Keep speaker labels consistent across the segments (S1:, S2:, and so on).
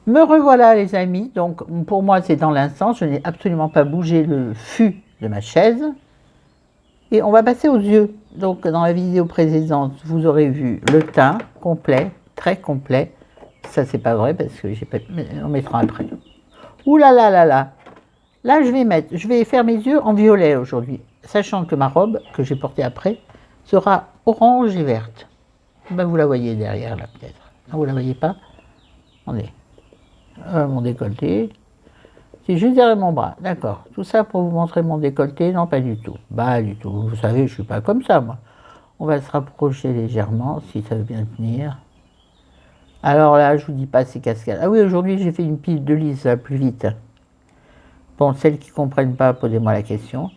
S1: Me revoilà les amis, donc pour moi c'est dans l'instant, je n'ai absolument pas bougé le fût de ma chaise. Et on va passer aux yeux. Donc dans la vidéo précédente, vous aurez vu le teint complet, très complet. Ça c'est pas vrai parce que j'ai pas... on mettra après. Ouh là là là là. Là je vais faire mes yeux en violet aujourd'hui, sachant que ma robe que j'ai portée après sera orange et verte. Ben, vous la voyez derrière là peut-être. Non, vous la voyez pas? Attendez. Mon décolleté. C'est juste derrière mon bras, d'accord. Tout ça pour vous montrer mon décolleté? Non, pas du tout. Bah, du tout. Vous savez, je suis pas comme ça, moi. On va se rapprocher légèrement, si ça veut bien tenir. Alors là, je vous dis pas ces cascades. Ah oui, aujourd'hui, j'ai fait une pile de lisse, ça va plus vite. Bon, celles qui ne comprennent pas, posez-moi la question.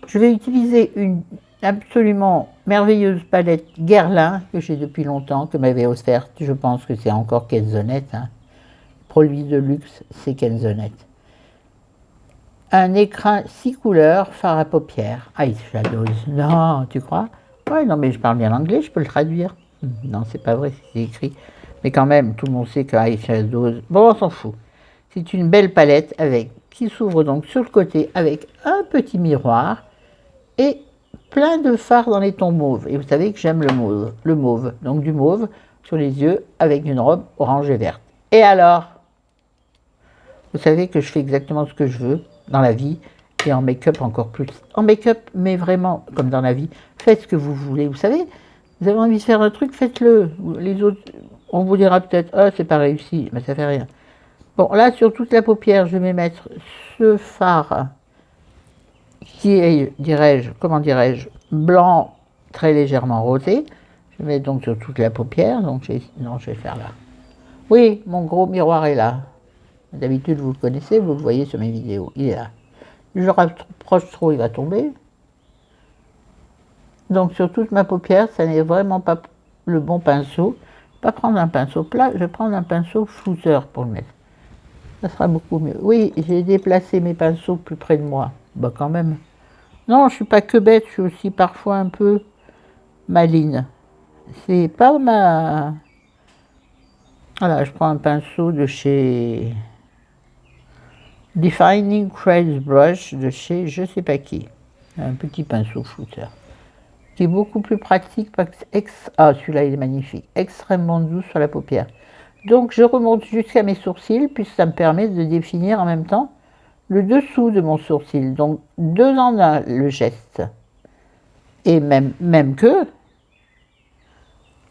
S1: Je vais utiliser une absolument merveilleuse palette Guerlain, que j'ai depuis longtemps, que m'avait offerte. Je pense que c'est encore Kenzonette. Hein. Produit de luxe, c'est Kenzonette. Un écrin 6 couleurs, fard à paupières. Eyeshadows. Non, tu crois? Ouais, non, mais je parle bien l'anglais, je peux le traduire. Non, c'est pas vrai, c'est écrit. Mais quand même, tout le monde sait que eyeshadows. Bon, on s'en fout. C'est une belle palette avec qui s'ouvre donc sur le côté avec un petit miroir et plein de fards dans les tons mauves. Et vous savez que j'aime le mauve. Le mauve. Donc du mauve sur les yeux avec une robe orange et verte. Et alors? Vous savez que je fais exactement ce que je veux dans la vie et en make-up encore plus. En make-up, mais vraiment, comme dans la vie, faites ce que vous voulez. Vous savez, vous avez envie de faire un truc, faites-le. Les autres, on vous dira peut-être, ah, c'est pas réussi, mais ça fait rien. Bon, là, sur toute la paupière, je vais mettre ce fard qui est, dirais-je, comment dirais-je, blanc très légèrement rosé. Je vais mettre donc sur toute la paupière. Donc, non, je vais faire là. Oui, mon gros miroir est là. D'habitude, vous le connaissez, vous le voyez sur mes vidéos. Il est là. Je le rapproche trop, il va tomber. Donc, sur toute ma paupière, ça n'est vraiment pas le bon pinceau. Je ne vais pas prendre un pinceau plat, je vais prendre un pinceau flouteur pour le mettre. Ça sera beaucoup mieux. Oui, j'ai déplacé mes pinceaux plus près de moi. Bah, quand même. Non, je ne suis pas que bête, je suis aussi parfois un peu maligne. C'est pas ma... Voilà, je prends un pinceau de chez... Defining Crease Brush de chez je sais pas qui. Un petit pinceau flouteur. Qui est beaucoup plus pratique. Ah, celui-là, il est magnifique. Extrêmement doux sur la paupière. Donc, je remonte jusqu'à mes sourcils, puisque ça me permet de définir en même temps le dessous de mon sourcil. Donc, deux en un, le geste. Et même que,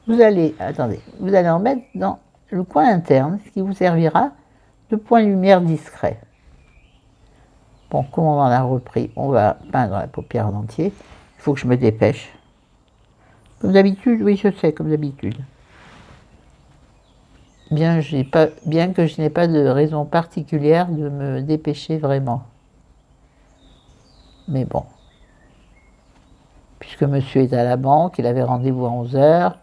S1: vous allez, attendez, vous allez en mettre dans le coin interne, ce qui vous servira de point de lumière discret. Bon, comme on en a repris, on va peindre la paupière en entier. Il faut que je me dépêche. Comme d'habitude, oui, je sais, comme d'habitude. Bien que je n'ai pas de raison particulière de me dépêcher vraiment. Mais bon. Puisque monsieur est à la banque, il avait rendez-vous à 11 heures.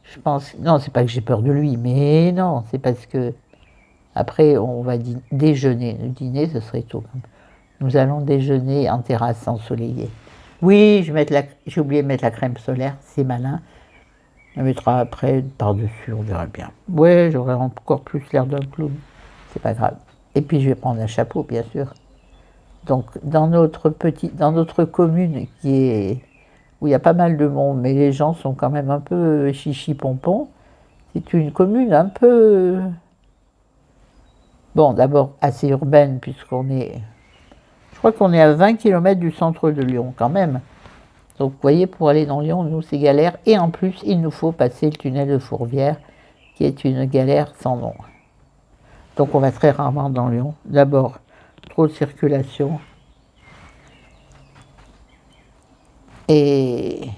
S1: Je pense... Non, c'est pas que j'ai peur de lui, mais non, c'est parce que... Après, on va déjeuner. Le dîner, ce serait tôt. Nous allons déjeuner en terrasse ensoleillée. Oui, j'ai oublié de mettre la crème solaire, c'est malin. On mettra après par-dessus, on verra bien. Ouais, j'aurai encore plus l'air d'un clown. C'est pas grave. Et puis je vais prendre un chapeau, bien sûr. Donc dans notre commune où il y a pas mal de monde, mais les gens sont quand même un peu chichi-pompon. C'est une commune un peu, bon, d'abord assez urbaine puisqu'on est, je crois qu'on est à 20 km du centre de Lyon quand même. Donc vous voyez, pour aller dans Lyon, nous c'est galère. Et en plus, il nous faut passer le tunnel de Fourvière, qui est une galère sans nom. Donc on va très rarement dans Lyon. D'abord, trop de circulation. Et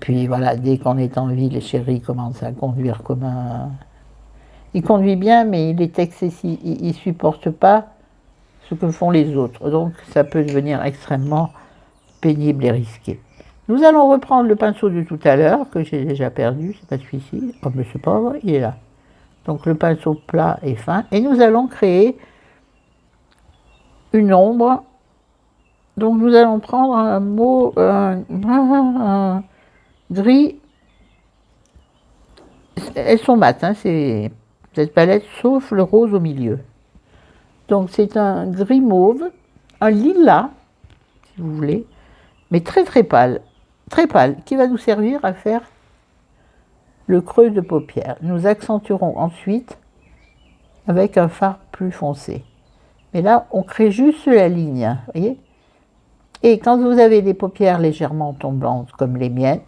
S1: puis voilà, dès qu'on est en ville, chéri commence à conduire comme un... Il conduit bien, mais il est excessif. Il ne supporte pas ce que font les autres. Donc ça peut devenir extrêmement pénible et risqué. Nous allons reprendre le pinceau de tout à l'heure, que j'ai déjà perdu, c'est pas celui-ci. Oh, mais c'est pas vrai, il est là. Donc le pinceau plat et fin. Et nous allons créer une ombre. Donc nous allons prendre un gris. Elles sont mates, hein, c'est cette palette, sauf le rose au milieu. Donc c'est un gris mauve, un lilas, si vous voulez, mais très pâle, qui va nous servir à faire le creux de paupière. Nous accentuerons ensuite avec un fard plus foncé. Mais là, on crée juste la ligne, voyez. Et quand vous avez des paupières légèrement tombantes comme les miennes,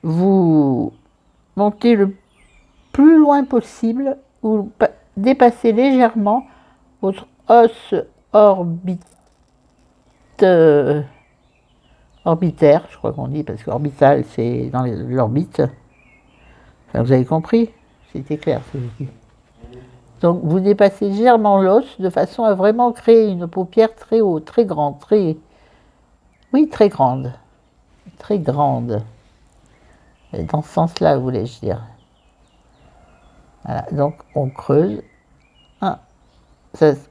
S1: vous montez le plus loin possible ou dépassez légèrement votre os orbitaire, je crois qu'on dit, parce qu'orbital c'est dans l'orbite. Enfin, vous avez compris, c'était clair ce que je dis. Donc vous dépassez légèrement l'os de façon à vraiment créer une paupière très haute, très grande, très grande. Très grande. Dans ce sens-là, voulais-je dire. Voilà, donc on creuse.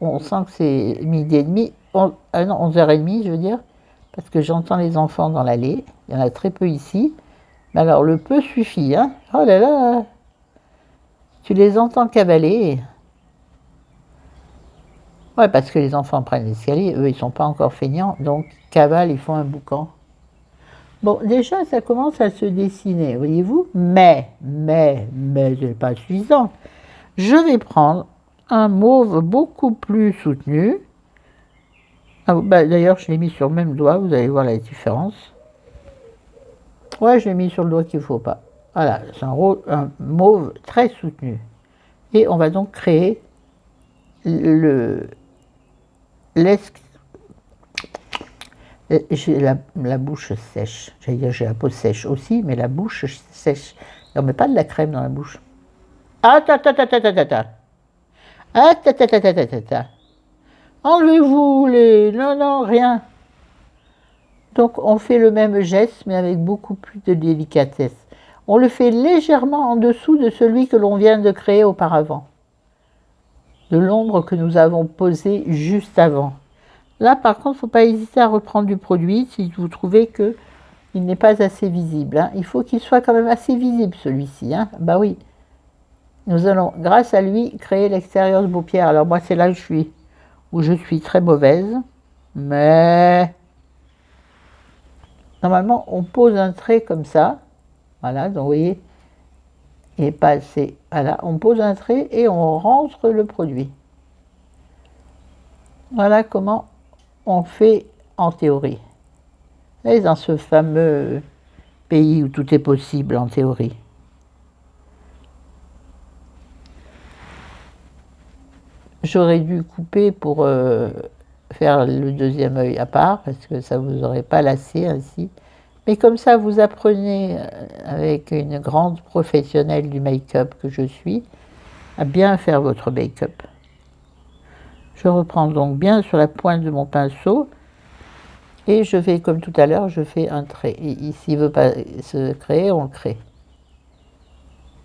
S1: On sent que c'est midi et demi, non, 11h30, je veux dire, parce que j'entends les enfants dans l'allée. Il y en a très peu ici. Mais alors, le peu suffit, hein. Oh là là, tu les entends cavaler. Ouais, parce que les enfants prennent l'escalier, eux, ils ne sont pas encore feignants, donc cavalent, ils font un boucan. Bon, déjà, ça commence à se dessiner, voyez-vous, mais, ce n'est pas suffisant. Je vais prendre un mauve beaucoup plus soutenu. D'ailleurs, je l'ai mis sur le même doigt, vous allez voir la différence. Ouais, je l'ai mis sur le doigt qu'il ne faut pas. Voilà, c'est un mauve très soutenu. Et on va donc créer j'ai la bouche sèche. J'allais dire j'ai la peau sèche aussi, mais la bouche sèche. On ne met pas de la crème dans la bouche. Enlevez-vous les... Non, rien. Donc on fait le même geste, mais avec beaucoup plus de délicatesse. On le fait légèrement en dessous de celui que l'on vient de créer auparavant. De l'ombre que nous avons posée juste avant. Là, par contre, il ne faut pas hésiter à reprendre du produit si vous trouvez qu'il n'est pas assez visible. Hein. Il faut qu'il soit quand même assez visible, celui-ci. Hein. Bah oui. Nous allons, grâce à lui, créer l'extérieur de paupières. Alors moi, c'est là où je suis très mauvaise. Mais normalement, on pose un trait comme ça. Voilà, donc vous voyez, il n'est pas assez. Voilà, on pose un trait et on rentre le produit. Voilà comment on fait en théorie. Et dans ce fameux pays où tout est possible en théorie. J'aurais dû couper pour faire le deuxième œil à part, parce que ça ne vous aurait pas lassé ainsi. Mais comme ça, vous apprenez, avec une grande professionnelle du make-up que je suis, à bien faire votre make-up. Je reprends donc bien sur la pointe de mon pinceau et je fais comme tout à l'heure, je fais un trait. Et s'il ne veut pas se créer, on le crée.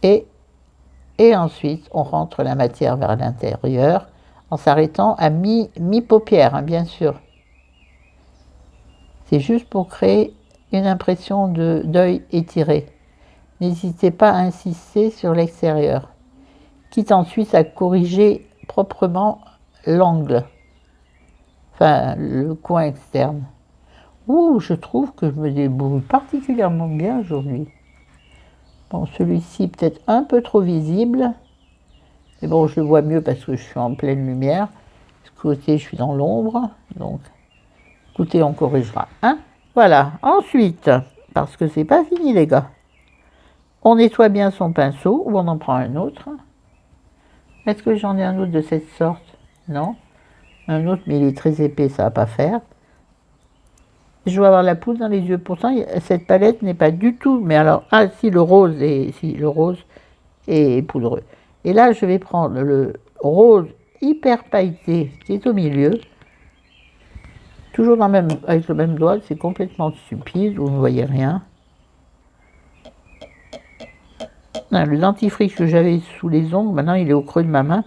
S1: Et ensuite, on rentre la matière vers l'intérieur en s'arrêtant à mi-paupière, hein, bien sûr. C'est juste pour créer une impression d'œil étiré. N'hésitez pas à insister sur l'extérieur, quitte ensuite à corriger proprement l'angle, enfin le coin externe. Ouh, je trouve que je me débrouille particulièrement bien aujourd'hui. Bon, celui-ci peut-être un peu trop visible, mais bon, je le vois mieux parce que je suis en pleine lumière. De ce côté, je suis dans l'ombre, donc écoutez, on corrigera. Hein, voilà, ensuite, parce que c'est pas fini les gars, on nettoie bien son pinceau, ou on en prend un autre. Est-ce que j'en ai un autre de cette sorte? Non. Un autre, mais il est très épais, ça va pas faire. Je dois avoir la poudre dans les yeux. Pourtant, cette palette n'est pas du tout... Mais alors, si, le rose est poudreux. Et là, je vais prendre le rose hyper pailleté qui est au milieu. Toujours avec le même doigt, c'est complètement stupide, vous ne voyez rien. Le dentifrice que j'avais sous les ongles, maintenant il est au creux de ma main,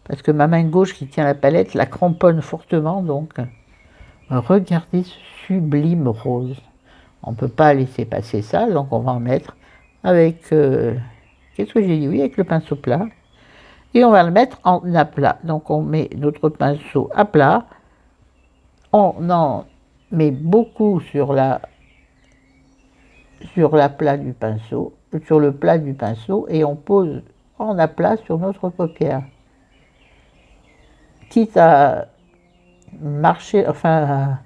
S1: parce que ma main gauche qui tient la palette la cramponne fortement, donc regardez ce sublime rose. On ne peut pas laisser passer ça, donc on va en mettre avec Qu'est-ce que j'ai dit? Oui, avec le pinceau plat. Et on va le mettre en aplat. Donc on met notre pinceau à plat. On en met beaucoup sur l'aplat du pinceau, sur le plat du pinceau, et on pose en aplat sur notre paupière. Quitte à marcher, enfin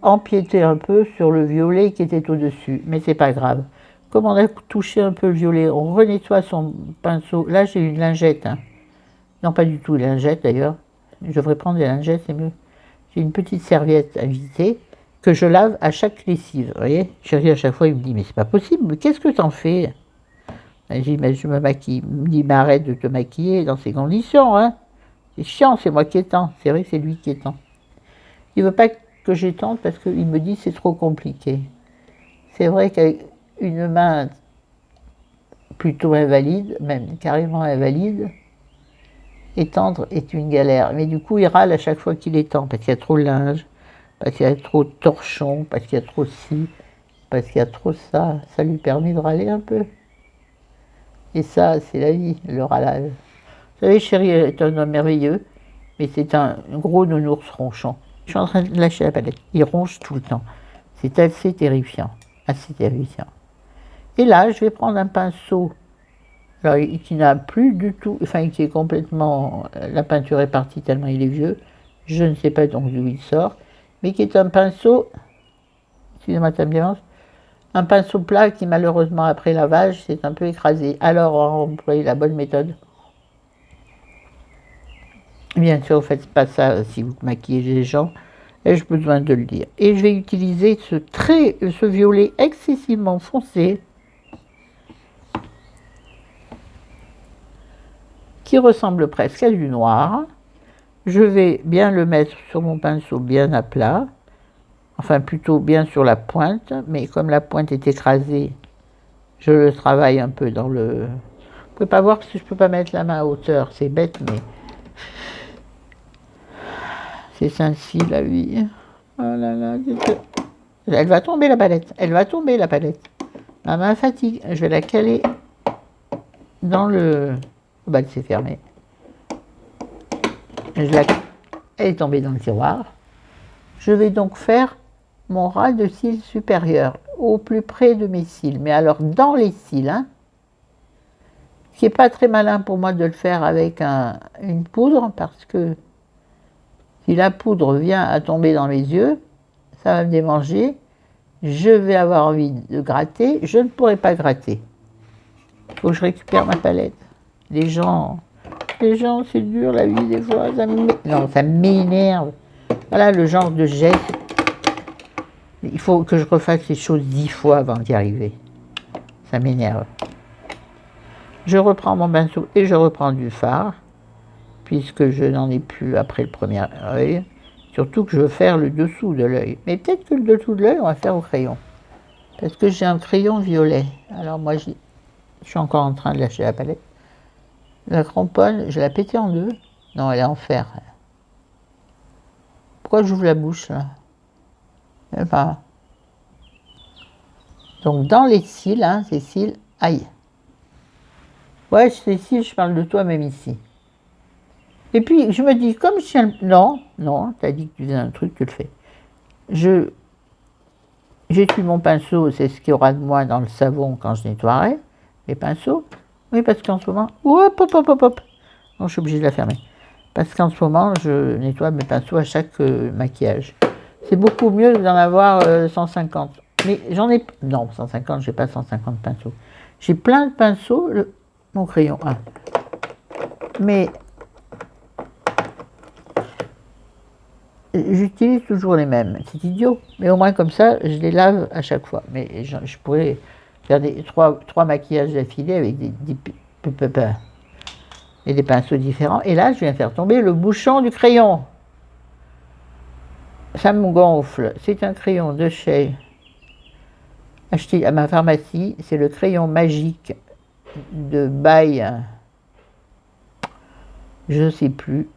S1: à empiéter un peu sur le violet qui était au-dessus, mais c'est pas grave. Comme on a touché un peu le violet, on renettoie son pinceau. Là j'ai une lingette, hein. Non pas du tout une lingette d'ailleurs, je devrais prendre des lingettes, c'est mieux. J'ai une petite serviette à visser que je lave à chaque lessive. Vous voyez, chérie, à chaque fois, il me dit, mais c'est pas possible, mais qu'est-ce que t'en fais? Je dis, mais je me maquille. Il me dit, mais arrête de te maquiller dans ces conditions, hein. C'est chiant, c'est moi qui étends. C'est vrai, c'est lui qui étend. Il veut pas que j'étende parce qu'il me dit, c'est trop compliqué. C'est vrai qu'avec une main plutôt invalide, même carrément invalide, étendre est une galère. Mais du coup, il râle à chaque fois qu'il étend, parce qu'il y a trop de linge, parce qu'il y a trop de torchons, parce qu'il y a trop ci, parce qu'il y a trop ça. Ça lui permet de râler un peu. Et ça, c'est la vie, le râlage. Vous savez, chérie est un homme merveilleux, mais c'est un gros nounours ronchon. Je suis en train de lâcher la palette. Il ronche tout le temps. C'est assez terrifiant. Assez terrifiant. Et là, je vais prendre un pinceau alors, qui n'a plus du tout, enfin, qui est complètement, la peinture est partie tellement il est vieux, je ne sais pas donc d'où il sort, mais qui est un pinceau, excusez-moi ta bienveillance, un pinceau plat qui malheureusement après lavage s'est un peu écrasé. Alors on va employer la bonne méthode. Bien sûr, vous ne faites pas ça si vous maquillez les gens, ai-je besoin de le dire. Et je vais utiliser ce violet excessivement foncé, qui ressemble presque à du noir. Je vais bien le mettre sur mon pinceau bien à plat, enfin plutôt bien sur la pointe, mais comme la pointe est écrasée, je le travaille un peu dans le... Vous ne pouvez pas voir parce que je ne peux pas mettre la main à hauteur, c'est bête, mais... C'est ainsi la vie. Oh là là, elle va tomber la palette, elle va tomber la palette. Ma main fatigue, je vais la caler dans le... Oh bah, elle s'est fermée. Elle est tombée dans le tiroir. Je vais donc faire mon ras de cils supérieur au plus près de mes cils. Mais alors dans les cils, hein, ce qui n'est pas très malin pour moi de le faire avec une poudre, parce que si la poudre vient à tomber dans mes yeux, ça va me démanger. Je vais avoir envie de gratter. Je ne pourrai pas gratter. Il faut que je récupère ma palette. Les gens, c'est dur la vie des fois. Ça m'énerve. Voilà le genre de geste. Il faut que je refasse les choses 10 fois avant d'y arriver. Ça m'énerve. Je reprends mon pinceau et je reprends du fard, puisque je n'en ai plus après le premier œil. Surtout que je veux faire le dessous de l'œil. Mais peut-être que le dessous de l'œil, on va faire au crayon. Parce que j'ai un crayon violet. Alors moi, je suis encore en train de lâcher la palette. La cramponne, je l'ai pétée en deux. Non, elle est en fer. Pourquoi j'ouvre la bouche, là? Enfin, donc dans les cils, hein, ces cils, aïe. Ouais, ces cils, je parle de toi même ici. Et puis je me dis, comme je tiens... Non, t'as dit que tu faisais un truc, tu le fais. J'essuie mon pinceau, c'est ce qu'il y aura de moi dans le savon quand je nettoierai les pinceaux. Oui, parce qu'en ce moment... Hop, hop, hop, hop, hop. Non, je suis obligée de la fermer. Parce qu'en ce moment, je nettoie mes pinceaux à chaque maquillage. C'est beaucoup mieux d'en avoir 150. Mais j'en ai... Non, 150, j'ai pas 150 pinceaux. J'ai plein de pinceaux, mon crayon 1. Mais j'utilise toujours les mêmes. C'est idiot. Mais au moins comme ça, je les lave à chaque fois. Mais je pourrais faire trois maquillages d'affilée avec des pinceaux différents. Et là, je viens faire tomber le bouchon du crayon. Ça me gonfle. C'est un crayon de chez... acheté à ma pharmacie. C'est le crayon magique de By... je ne sais plus.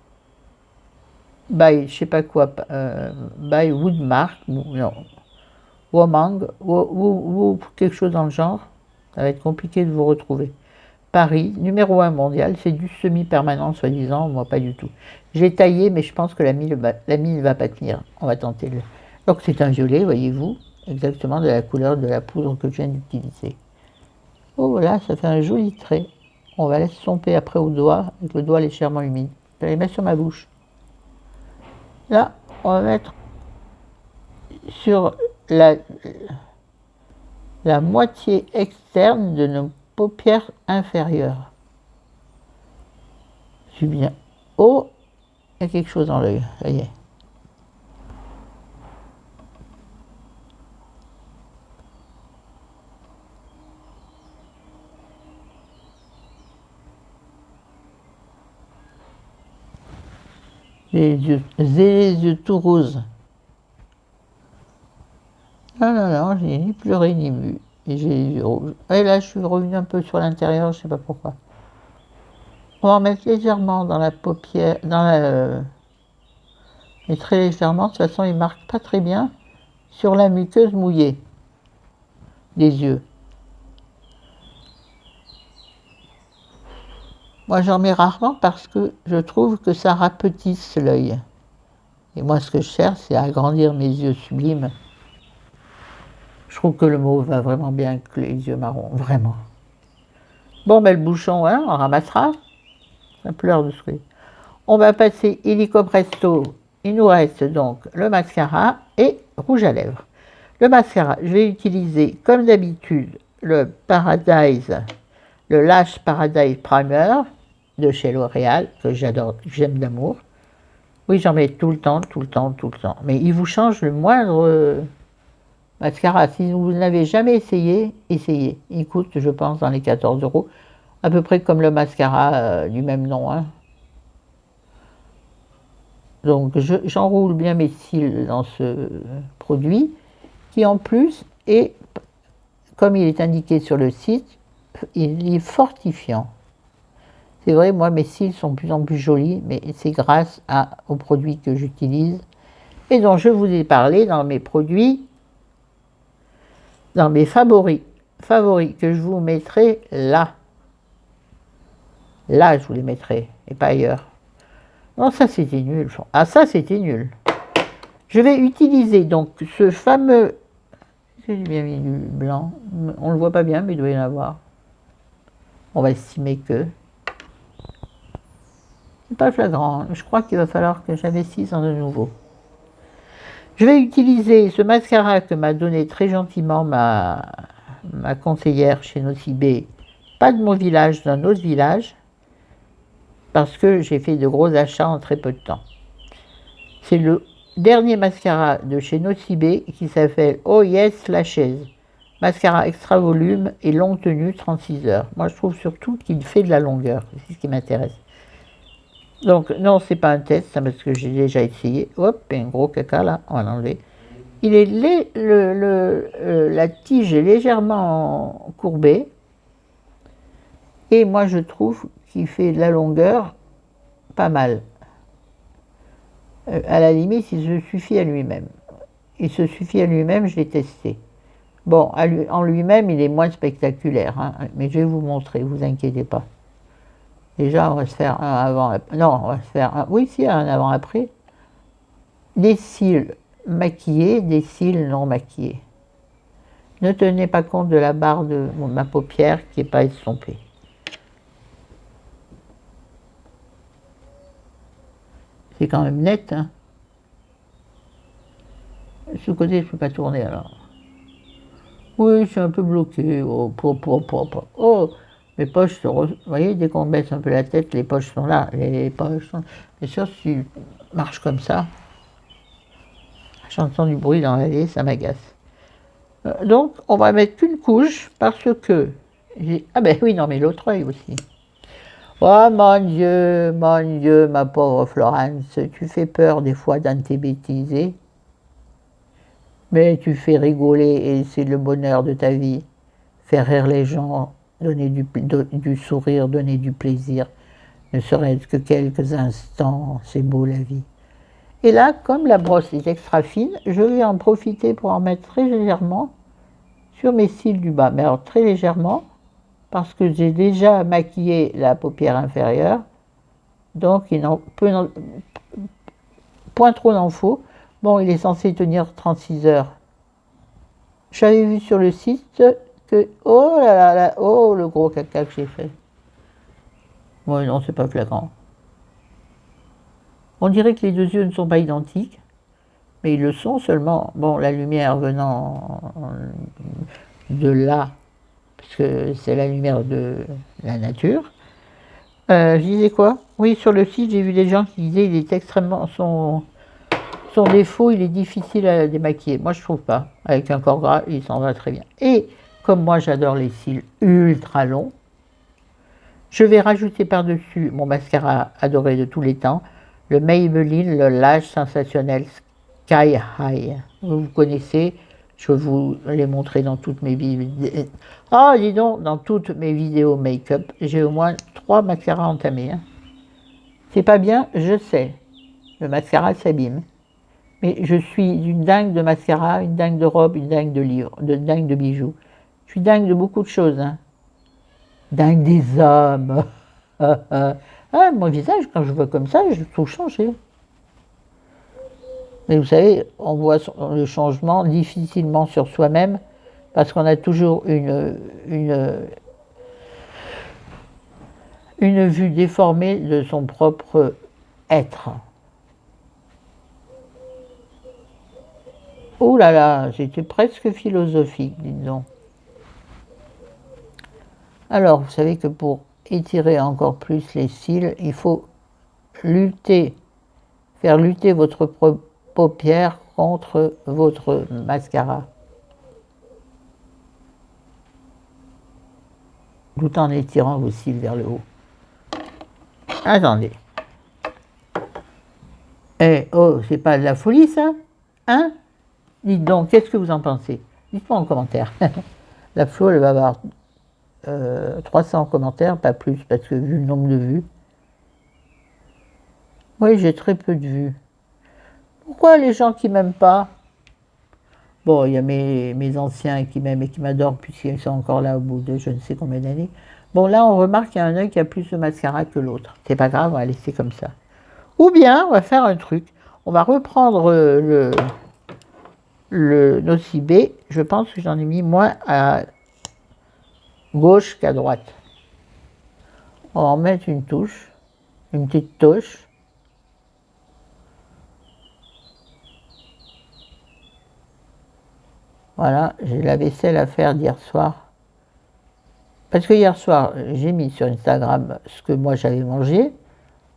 S1: By, je sais pas quoi. By Woodmark. Non. Womang. Quelque chose dans le genre. Ça va être compliqué de vous retrouver. Paris, numéro 1 mondial, c'est du semi-permanent soi-disant, moi pas du tout. J'ai taillé, mais je pense que la mie ne va pas tenir. On va tenter le... Donc c'est un violet, voyez-vous, exactement de la couleur de la poudre que je viens d'utiliser. Oh voilà, ça fait un joli trait. On va laisser somper après au doigt, avec le doigt légèrement humide. Je vais les mettre sur ma bouche. Là, on va mettre sur la moitié externe de nos paupières inférieures. Je suis bien. Oh, il y a quelque chose dans l'œil, ça y est. J'ai les yeux tout roses. Non, non, non, j'ai ni pleuré ni bu. Et j'ai les yeux rouges. Et là, je suis revenu un peu sur l'intérieur, je sais pas pourquoi. On va en mettre légèrement dans la paupière, mais très légèrement, de toute façon, il ne marque pas très bien sur la muqueuse mouillée des yeux. Moi, j'en mets rarement parce que je trouve que ça rapetisse l'œil. Et moi, ce que je cherche, c'est à agrandir mes yeux sublimes. Je trouve que le mauve va vraiment bien avec les yeux marrons, vraiment. Bon, ben le bouchon, hein, on ramassera. Ça pleure de souris. On va passer illico presto. Il nous reste donc le mascara et rouge à lèvres. Le mascara, je vais utiliser comme d'habitude le Paradise, le Lash Paradise Primer de chez L'Oréal, que j'adore, j'aime d'amour. Oui, j'en mets tout le temps, tout le temps, tout le temps. Mais il vous change le moindre mascara. Si vous n'avez jamais essayé, essayez. Il coûte, je pense, dans les 14 €, à peu près comme le mascara du même nom. Hein. Donc j'enroule bien mes cils dans ce produit, qui en plus est, comme il est indiqué sur le site, il est fortifiant. C'est vrai, moi mes cils sont de plus en plus jolis, mais c'est grâce aux produits que j'utilise et dont je vous ai parlé dans mes produits, dans mes favoris que je vous mettrai là. Là, je vous les mettrai, et pas ailleurs. Non, ça c'était nul. Ah, ça c'était nul. Je vais utiliser donc ce fameux... J'ai bien mis du blanc. On ne le voit pas bien, mais il doit y en avoir. On va estimer que... C'est pas flagrant. Je crois qu'il va falloir que j'investisse en de nouveau. Je vais utiliser ce mascara que m'a donné très gentiment ma conseillère chez Nocibé. Pas de mon village, d'un autre village. Parce que j'ai fait de gros achats en très peu de temps. C'est le dernier mascara de chez Nocibé qui s'appelle Oh Yes Lashes. Mascara extra volume et longue tenue 36 heures. Moi je trouve surtout qu'il fait de la longueur, c'est ce qui m'intéresse. Donc non, c'est pas un test, hein, parce que j'ai déjà essayé. Hop, un gros caca là, on va l'enlever. Il est la tige est légèrement courbée. Et moi je trouve qu'il fait de la longueur pas mal. À la limite, il se suffit à lui-même. Il se suffit à lui-même, je l'ai testé. Bon, en lui-même, il est moins spectaculaire, hein, mais je vais vous montrer, vous inquiétez pas. Déjà, on va se faire un avant, non, on va se faire un, oui, si, un avant-après. Des cils maquillés, des cils non maquillés. Ne tenez pas compte de la barre de ma paupière qui n'est pas estompée. C'est quand même net, hein. Ce côté, je ne peux pas tourner alors. Oui, je suis un peu bloqué. Oh, oh, mes poches, vous voyez, dès qu'on baisse un peu la tête, les poches sont là. Les poches sont... Bien sûr, si tu marches comme ça, j'entends du bruit dans l'allée, ça m'agace. Donc, on va mettre qu'une couche parce que... Ah ben oui, non, mais l'autre œil aussi. Oh mon Dieu, ma pauvre Florence, tu fais peur des fois dans tes bêtises, mais tu fais rigoler et c'est le bonheur de ta vie. Faire rire les gens, donner du sourire, donner du plaisir, ne serait-ce que quelques instants, c'est beau la vie. Et là, comme la brosse est extra fine, je vais en profiter pour en mettre très légèrement sur mes cils du bas, mais alors très légèrement, parce que j'ai déjà maquillé la paupière inférieure, donc point trop n'en faut. Bon, il est censé tenir 36 heures. J'avais vu sur le site que, oh là là là, oh le gros caca que j'ai fait. Bon, non, c'est pas flagrant. On dirait que les deux yeux ne sont pas identiques, mais ils le sont seulement. Bon, la lumière venant de là, puisque c'est la lumière de la nature. Je disais quoi? Oui, sur le site, j'ai vu des gens qui disaient il est extrêmement. Son défaut, il est difficile à démaquiller. Moi, je trouve pas. Avec un corps gras, il s'en va très bien. Et comme moi, j'adore les cils ultra longs, je vais rajouter par-dessus mon mascara adoré de tous les temps, le Maybelline, le Lash Sensationnel Sky High. Vous connaissez, je vous l'ai montré dans toutes mes vidéos. Ah, dis donc, dans toutes mes vidéos make-up, j'ai au moins 3 mascaras entamés. Hein. C'est pas bien, je sais. Le mascara s'abîme. Mais je suis une dingue de mascara, une dingue de robe, une dingue de livres, une dingue de bijoux. Je suis dingue de beaucoup de choses. Hein. Dingue des hommes. Mon visage, quand je vois comme ça, je trouve changer. Mais vous savez, on voit le changement difficilement sur soi-même parce qu'on a toujours une vue déformée de son propre être. Oh là là, j'étais presque philosophique, dites donc. Alors, vous savez que pour étirer encore plus les cils, il faut faire lutter votre paupière contre votre mascara. Tout en étirant vos cils vers le haut. Attendez. Oh, c'est pas de la folie ça? Hein? Dites donc, qu'est-ce que vous en pensez? Dites-moi en commentaire. La Flo, elle va avoir 300 commentaires, pas plus, parce que vu le nombre de vues. Oui, j'ai très peu de vues. Pourquoi les gens qui m'aiment pas? Bon, il y a mes anciens qui m'aiment et qui m'adorent, puisqu'ils sont encore là au bout de je ne sais combien d'années. Bon, là, on remarque qu'il y a un œil qui a plus de mascara que l'autre. C'est pas grave, on va laisser comme ça. Ou bien, on va faire un truc. On va reprendre le nocibé. Je pense que j'en ai mis moins à gauche qu'à droite. On va en mettre une touche, une petite touche. Voilà, j'ai la vaisselle à faire d'hier soir. Parce que hier soir, j'ai mis sur Instagram ce que moi j'avais mangé.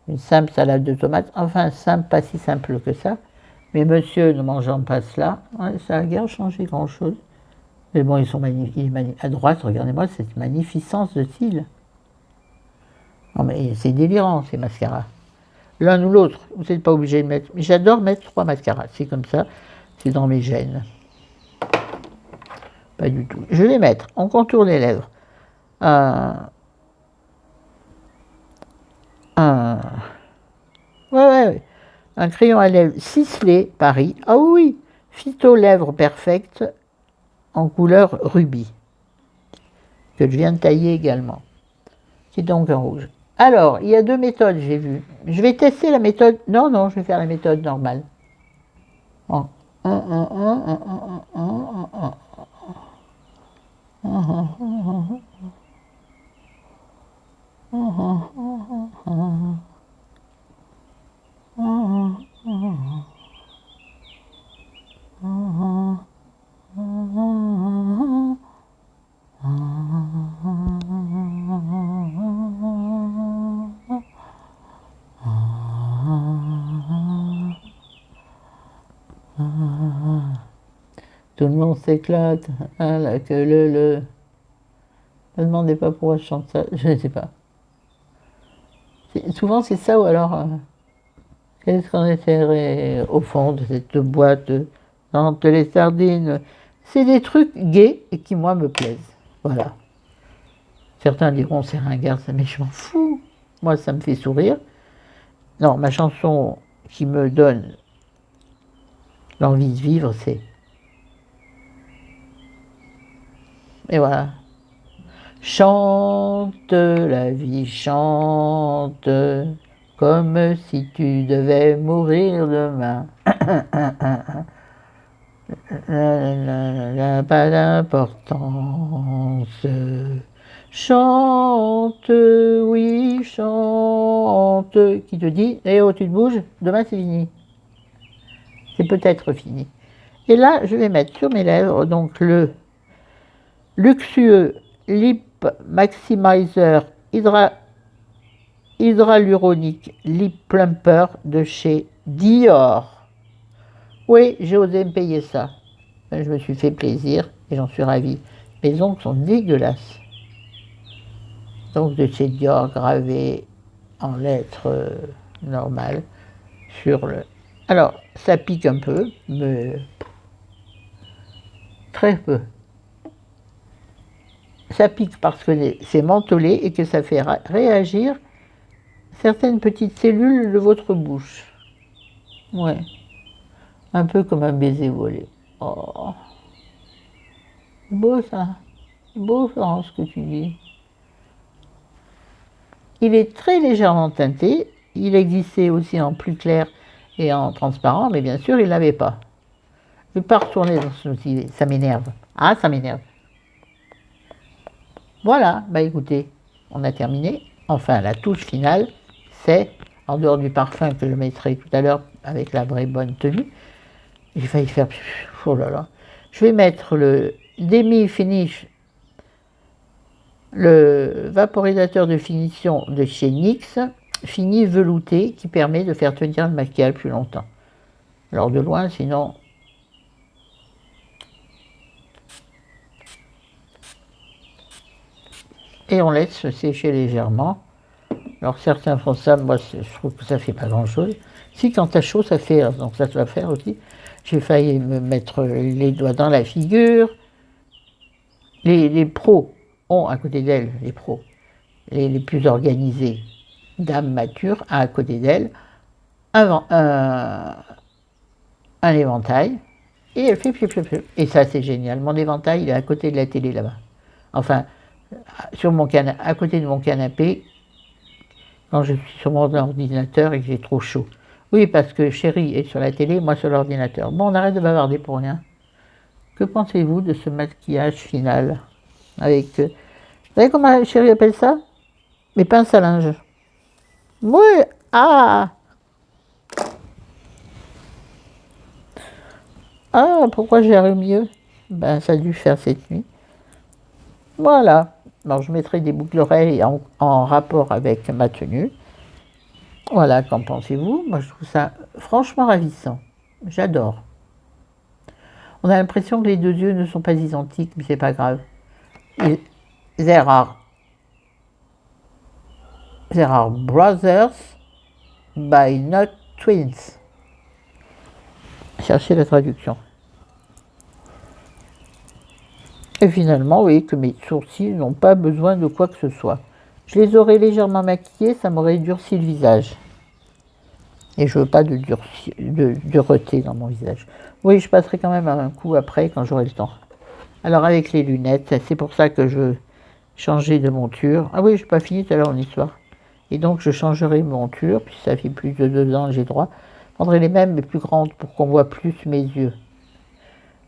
S1: Une simple salade de tomates. Enfin, simple, pas si simple que ça. Mais monsieur ne mangeant pas cela, ouais, ça n'a guère changé grand-chose. Mais bon, ils sont magnifiques. À droite, regardez-moi cette magnificence de cils. Non mais c'est délirant ces mascaras. L'un ou l'autre, vous n'êtes pas obligé de mettre. Mais j'adore mettre 3 mascaras, c'est comme ça, c'est dans mes gènes. Pas du tout. Je vais mettre en contour des lèvres ouais, un crayon à lèvres ciselé Paris. Ah oui, Phyto Lèvres Perfect en couleur rubis, que je viens de tailler également, qui est donc en rouge. Alors, il y a 2 méthodes, j'ai vu. Je vais tester la méthode. Non, je vais faire la méthode normale. Tout le monde s'éclate. Ah, là, que le. Ne me demandez pas pourquoi je chante ça, je ne sais pas. Souvent c'est ça ou alors. Qu'est-ce qu'on essaierait au fond de cette boîte de les sardines? C'est des trucs gays et qui, moi, me plaisent. Voilà. Certains diront c'est ringard, ça, mais je m'en fous. Moi, ça me fait sourire. Non, ma chanson qui me donne l'envie de vivre, c'est... Et voilà. Chante la vie, chante, comme si tu devais mourir demain. Pas d'importance. Chante, oui, chante. Qui te dit, eh oh, tu te bouges, demain c'est fini. C'est peut-être fini. Et là, je vais mettre sur mes lèvres donc le luxueux Lip Maximizer hyaluronique Lip Plumper de chez Dior. Oui, j'ai osé me payer ça. Je me suis fait plaisir et j'en suis ravie. Mes ongles sont dégueulasses. Donc de chez Dior gravé en lettres normales sur le... Alors, ça pique un peu, mais très peu. Ça pique parce que c'est mentholé et que ça fait réagir certaines petites cellules de votre bouche. Ouais. Un peu comme un baiser volé. Oh. Beau ça. Beau Florence ce que tu dis. Il est très légèrement teinté. Il existait aussi en plus clair et en transparent, mais bien sûr, il ne l'avait pas. Je ne vais pas retourner dans ce outil, ça m'énerve. Ah, ça m'énerve. Voilà, bah écoutez, on a terminé. Enfin, la touche finale, c'est, en dehors du parfum que je mettrai tout à l'heure avec la vraie bonne tenue, j'ai failli faire... Oh là là. Je vais mettre le Demi Finish, le vaporisateur de finition de chez NYX, fini velouté, qui permet de faire tenir le maquillage plus longtemps. Alors de loin, sinon... Et on laisse sécher légèrement. Alors certains font ça, moi je trouve que ça fait pas grand chose. Si quand t'as chaud ça fait, donc ça doit faire aussi. J'ai failli me mettre les doigts dans la figure. Les pros ont à côté d'elles, les pros, les plus organisés, dames matures, à côté d'elles, un éventail, et elle fait et ça c'est génial. Mon éventail il est à côté de la télé là-bas. Enfin, à côté de mon canapé, quand je suis sur mon ordinateur et que j'ai trop chaud. Oui, parce que chérie est sur la télé, moi sur l'ordinateur. Bon, on arrête de bavarder pour rien. Que pensez-vous de ce maquillage final avec... vous savez comment chérie appelle ça? Les pinces à linge. Oui, ah! Ah, pourquoi j'ai un mieux? Ben, ça a dû faire cette nuit. Voilà. Alors, je mettrai des boucles d'oreilles en rapport avec ma tenue. Voilà, qu'en pensez-vous? Moi, je trouve ça franchement ravissant. J'adore. On a l'impression que les deux yeux ne sont pas identiques, mais c'est pas grave. There are brothers, but not twins. Cherchez la traduction. Et finalement, vous voyez que mes sourcils n'ont pas besoin de quoi que ce soit. Je les aurais légèrement maquillés, ça m'aurait durci le visage. Et je veux pas de dureté dans mon visage. Oui, je passerai quand même un coup après, quand j'aurai le temps. Alors avec les lunettes, c'est pour ça que je changeais de monture. Ah oui, je n'ai pas fini tout à l'heure mon histoire. Et donc je changerai de monture, puis ça fait plus de 2 ans que j'ai droit. Je prendrai les mêmes, mais plus grandes, pour qu'on voit plus mes yeux.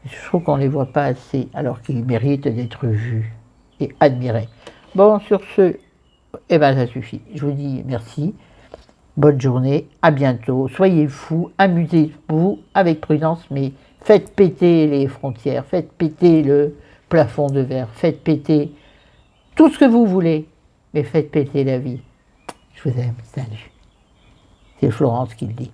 S1: Je trouve qu'on ne les voit pas assez, alors qu'ils méritent d'être vus et admirés. Bon, sur ce, eh ben ça suffit. Je vous dis merci. Bonne journée, à bientôt. Soyez fous, amusez-vous avec prudence, mais faites péter les frontières, faites péter le plafond de verre, faites péter tout ce que vous voulez, mais faites péter la vie. Je vous aime, salut. C'est Florence qui le dit.